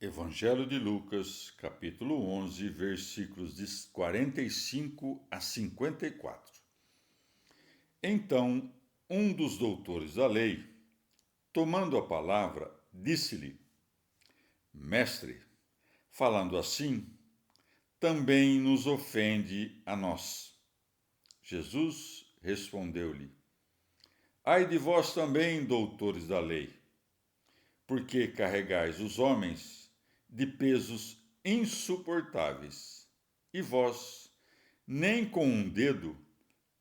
Evangelho de Lucas, capítulo 11, versículos de 45 a 54. Então, um dos doutores da lei, tomando a palavra, disse-lhe: Mestre, falando assim, também nos ofende a nós. Jesus respondeu-lhe: Ai de vós também, doutores da lei, porque carregais os homens de pesos insuportáveis, e vós, nem com um dedo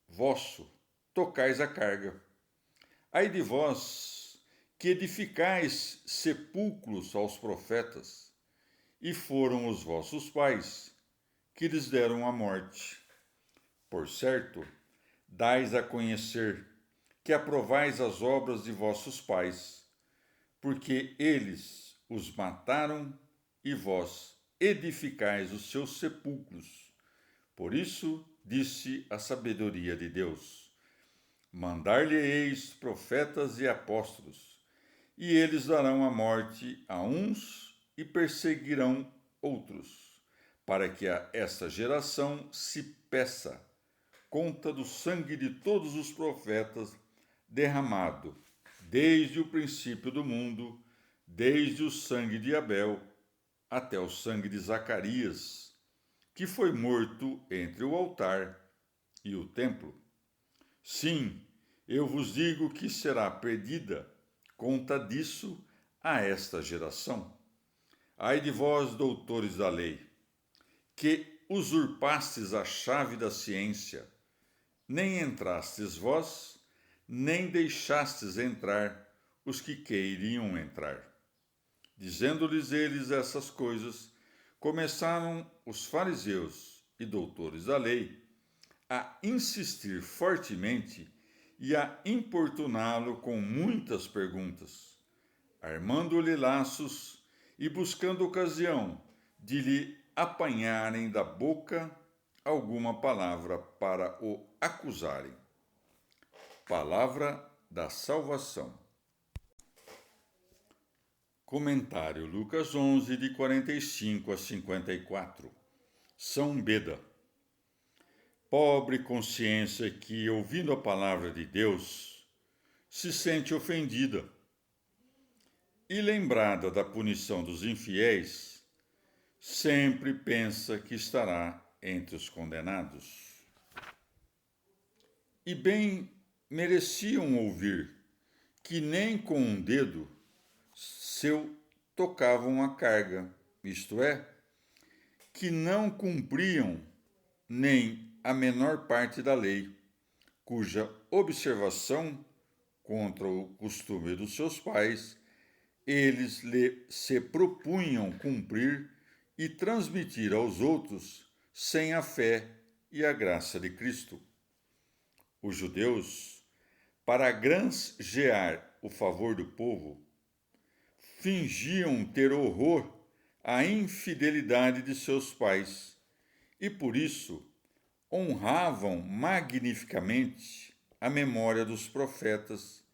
vosso, tocais a carga. Ai de vós, que edificais sepulcros aos profetas, e foram os vossos pais que lhes deram a morte. Por certo, dais a conhecer que aprovais as obras de vossos pais, porque eles os mataram e vós edificais os seus sepulcros. Por isso disse a sabedoria de Deus: Mandar-lhe-eis profetas e apóstolos, e eles darão a morte a uns e perseguirão outros, para que a essa geração se peça conta do sangue de todos os profetas derramado desde o princípio do mundo, desde o sangue de Abel até o sangue de Zacarias, que foi morto entre o altar e o templo. Sim, eu vos digo que será perdida conta disso a esta geração. Ai de vós, doutores da lei, que usurpastes a chave da ciência, nem entrastes vós, nem deixastes entrar os que queriam entrar. Dizendo-lhes eles essas coisas, começaram os fariseus e doutores da lei a insistir fortemente e a importuná-lo com muitas perguntas, armando-lhe laços e buscando ocasião de lhe apanharem da boca alguma palavra para o acusarem. Palavra da salvação. Comentário Lucas 11, de 45 a 54. São Beda. Pobre consciência que, ouvindo a palavra de Deus, se sente ofendida e, lembrada da punição dos infiéis, sempre pensa que estará entre os condenados. E bem mereciam ouvir que nem com um dedo seu tocavam a carga, isto é, que não cumpriam nem a menor parte da lei, cuja observação contra o costume dos seus pais eles se propunham cumprir e transmitir aos outros sem a fé e a graça de Cristo. Os judeus, para granjear o favor do povo, fingiam ter horror à infidelidade de seus pais e, por isso, honravam magnificamente a memória dos profetas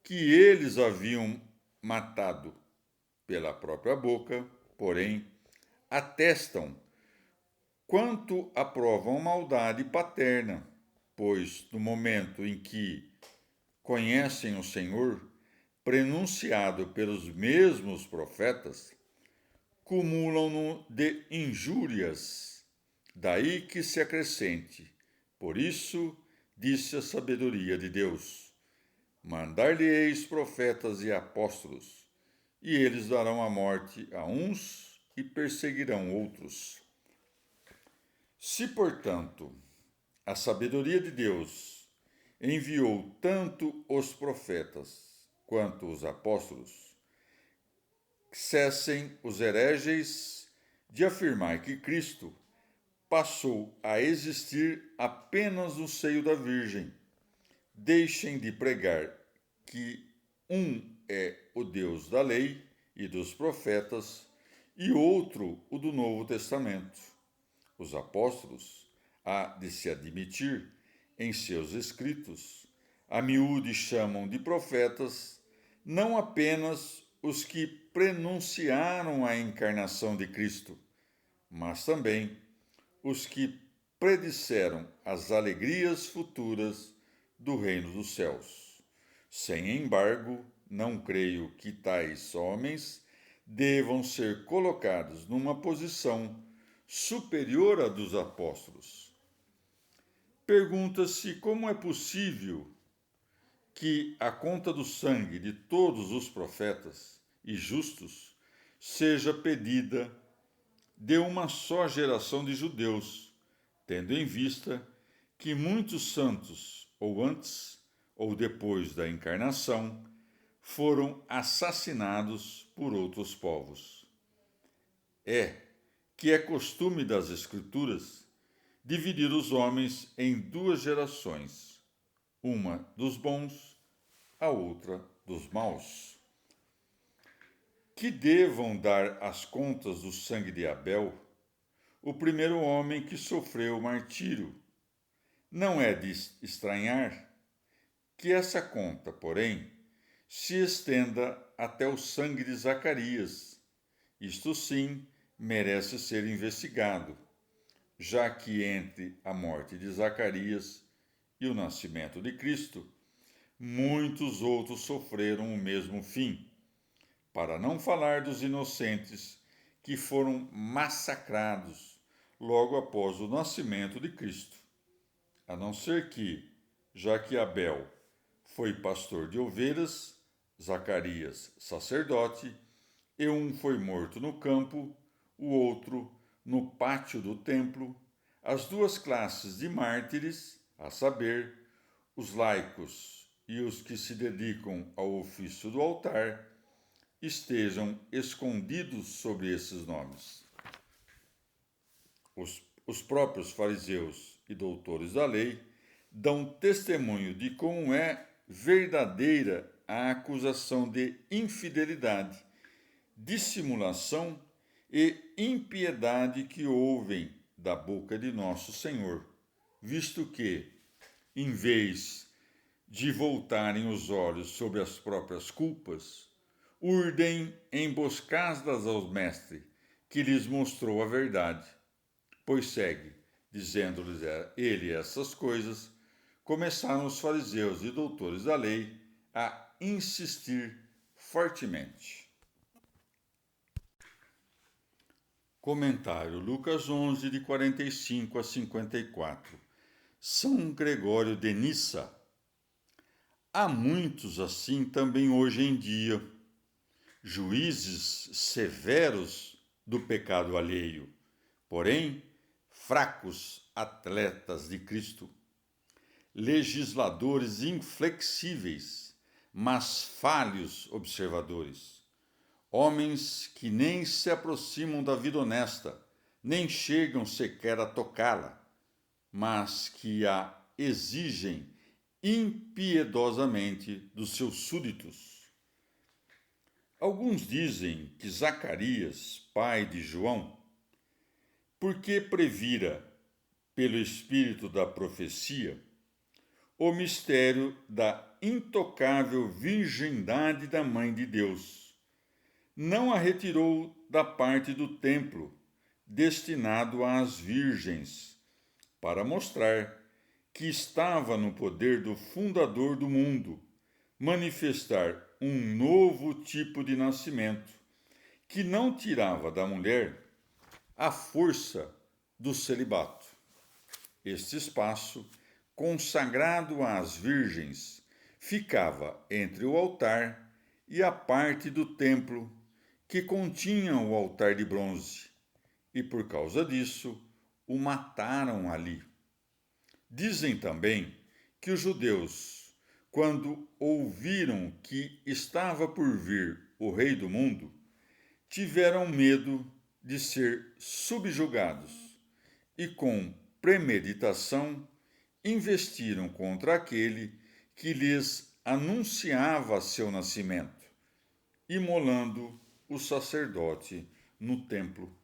que eles haviam matado pela própria boca, porém, atestam quanto aprovam maldade paterna, pois no momento em que conhecem o Senhor, prenunciado pelos mesmos profetas, cumulam-no de injúrias, daí que se acrescente. Por isso, disse a sabedoria de Deus: Mandar-lhe-eis profetas e apóstolos, e eles darão a morte a uns e perseguirão outros. Se, portanto, a sabedoria de Deus enviou tanto os profetas quanto os apóstolos, cessem os hereges de afirmar que Cristo passou a existir apenas no seio da Virgem. Deixem de pregar que um é o Deus da lei e dos profetas e outro o do Novo Testamento. Os apóstolos há de se admitir em seus escritos, a miúde chamam de profetas não apenas os que prenunciaram a encarnação de Cristo, mas também os que predisseram as alegrias futuras do reino dos céus. Sem embargo, não creio que tais homens devam ser colocados numa posição superior à dos apóstolos. Pergunta-se como é possível que a conta do sangue de todos os profetas e justos seja pedida de uma só geração de judeus, tendo em vista que muitos santos, ou antes ou depois da encarnação, foram assassinados por outros povos. É costume das Escrituras dividir os homens em duas gerações, uma dos bons, a outra dos maus. Que devam dar as contas do sangue de Abel, o primeiro homem que sofreu martírio. Não é de estranhar que essa conta, porém, se estenda até o sangue de Zacarias. Isto sim merece ser investigado, já que entre a morte de Zacarias e o nascimento de Cristo, muitos outros sofreram o mesmo fim, para não falar dos inocentes que foram massacrados logo após o nascimento de Cristo. A não ser que, já que Abel foi pastor de ovelhas, Zacarias sacerdote, e um foi morto no campo, o outro no pátio do templo, as duas classes de mártires, a saber, os laicos e os que se dedicam ao ofício do altar, estejam escondidos sobre esses nomes. Os próprios fariseus e doutores da lei dão testemunho de como é verdadeira a acusação de infidelidade, dissimulação e impiedade que ouvem da boca de nosso Senhor, visto que, em vez de voltarem os olhos sobre as próprias culpas, urdem emboscadas ao mestre, que lhes mostrou a verdade. Pois segue, dizendo-lhes ele essas coisas, começaram os fariseus e doutores da lei a insistir fortemente. Comentário Lucas 11, de 45 a 54. São Gregório de Nissa. Há muitos assim também hoje em dia, juízes severos do pecado alheio, porém fracos atletas de Cristo, legisladores inflexíveis, mas falhos observadores, homens que nem se aproximam da vida honesta, nem chegam sequer a tocá-la, mas que a exigem impiedosamente dos seus súditos. Alguns dizem que Zacarias, pai de João, porque previra, pelo espírito da profecia, o mistério da intocável virgindade da Mãe de Deus, não a retirou da parte do templo destinado às virgens, para mostrar que estava no poder do fundador do mundo manifestar um novo tipo de nascimento, que não tirava da mulher a força do celibato. Este espaço, consagrado às virgens, ficava entre o altar e a parte do templo que continha o altar de bronze, e por causa disso o mataram ali. Dizem também que os judeus, quando ouviram que estava por vir o Rei do mundo, tiveram medo de ser subjugados e, com premeditação, investiram contra aquele que lhes anunciava seu nascimento, imolando o sacerdote no templo.